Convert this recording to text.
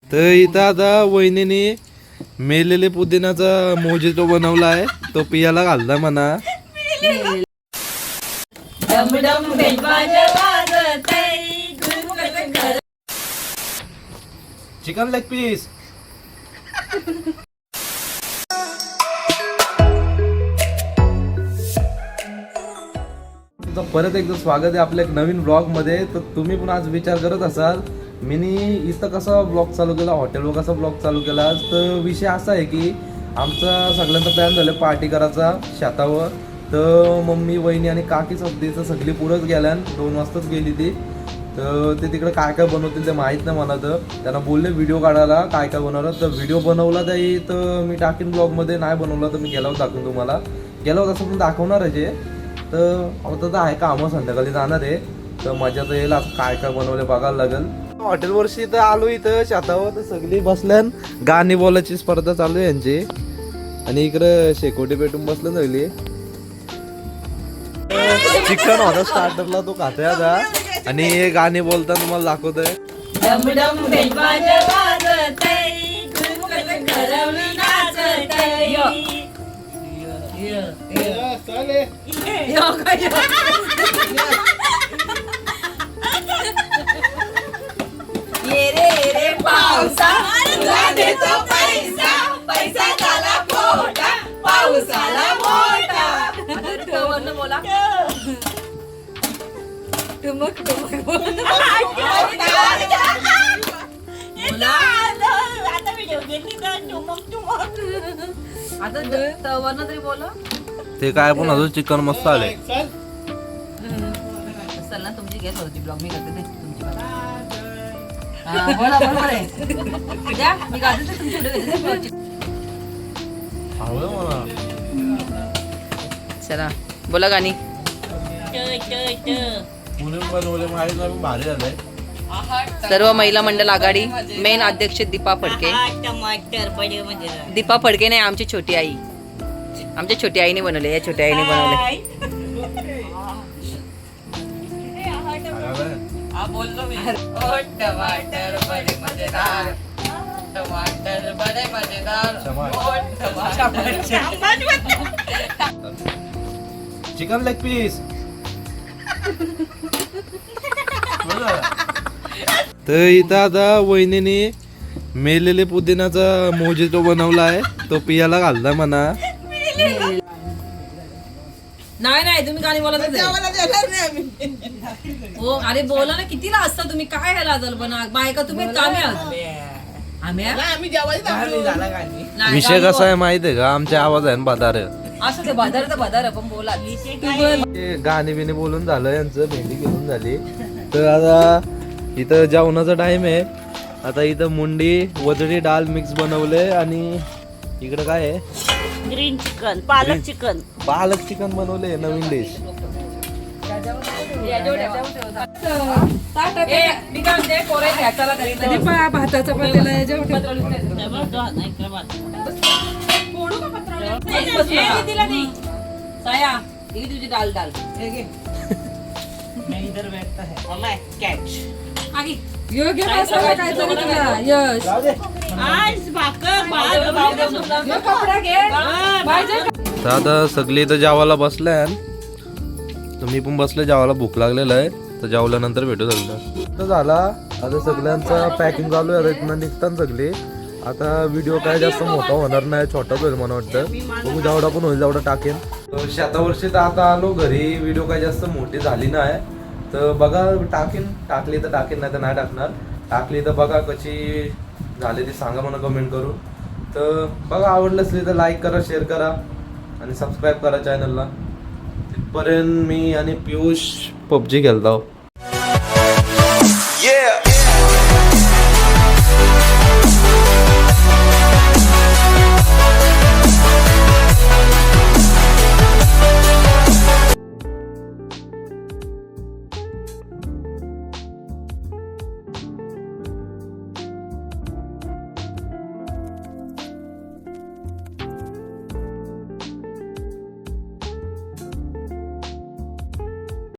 तर इथं आता वहिनीने मेलेले पुदिनाचा मोजितो बनवला आहे, तो पियाला घालता म्हणा. Chicken leg piece. परत एकदा स्वागत आहे आपल्या एक नवीन ब्लॉग मध्ये. तर तुम्ही पण आज विचार करत असाल मी इथं कसा ब्लॉग चालू केला, हॉटेलवर कसा ब्लॉग चालू केला. तर विषय असा आहे की आमचा सगळ्यांचा प्लॅन झाला पार्टी करायचा शेतावर. तर मम्मी वहिनी आणि काकीच होती, तर सगळी पुढंच गेल्या, 2 वाजताच गेली ती. तर ते तिकडे काय काय बनवतील ते माहीत नाही मला. तर त्यांना बोलले व्हिडिओ काढायला काय काय बनवलं. तर व्हिडिओ बनवला त्याही तर मी टाकीन ब्लॉगमध्ये, नाही बनवला तर मी गेल्यावर दाखवून तुम्हाला. गेल्यावर तसं पण दाखवणारच आहे. तर आता तर आहे कामं, संध्याकाळी जाणार आहे. तर मजा तर येईल, असं काय काय बनवले बघायला लागेल. हॉटेलवरशी तर आलो इथं शेतावर, तर सगळी बसल्यान गाणी बोलायची स्पर्धा चालू आहे यांची. आणि इकडं शेकोटी पेटून बसलं सगळी. चिकन होता स्टार्टरला, तो खातोय आता. आणि हे गाणी बोलताना तुम्हाला दाखवतोय. ते काय पण अजून चिकन मस्त आले. तुमची घेत होती ब्लॉग मी करते तुमची. चला बोला गाणी. भारी झालंय. सर्व महिला मंडळ आघाडी मेन अध्यक्ष दीपा फडके. दीपा फडके नाही, आमची छोटी आई. आमच्या छोटी आईने बनवले, या छोट्या आईने बनवले. Chicken leg piece. तर इथं आता वहिनीने मेलेले पुदिनाचा मोजितो बनवला आहे, तो पियाला घालता म्हणा. नाही नाही तुम्ही गाणी बोलत हो. अरे बोला ना, कितीला असता तुम्ही, काय ह्याला लाजल बना बायका तुम्ही. विषय कसा आहे माहितीये का, आमचे आवाज आहे बाजार असं ते बाजार तर बाजार पण बोला. गाणी बिणी बोलून झालं यांचं, भेंडी घेऊन झाली. तर आता इथं जेवणाचा टाइम आहे. आता इथं मुंडी वजडी डाळ मिक्स बनवले. आणि इकडं काय आहे, ग्रीन चिकन, पालक चिकन. पालक चिकन बनवले, नवीन डिश. तुझी डाल डाल आता सगळी इथं जेवायला बसल्या, तुम्ही पण बसले जेवायला. भूक लागलेलं आहे, तर जेवल्यानंतर भेटू सगळं. तर झाला आता सगळ्यांचं पॅकिंग चालू आहे. आता इथनं निघताना सगळी. आता व्हिडिओ काय जास्त मोठा होणार नाही, छोटाच होईल मला वाटतं. बघू जेवढा पण होईल जेवढा टाकेन. शेतावरची तर आता आलो घरी, व्हिडिओ काय जास्त मोठी झाली नाही. तर बघा टाकेन, टाकली तर टाकेन, नाही तर नाही टाकणार. टाकली तर बघा कशी झाली ती सांगा मला कमेंट करून. तर बघा आवडलं असली तर लाईक करा, शेअर करा आणि सबस्क्राईब करा चॅनलला. तिथपर्यंत मी आणि पियुष पबजी खेळतो.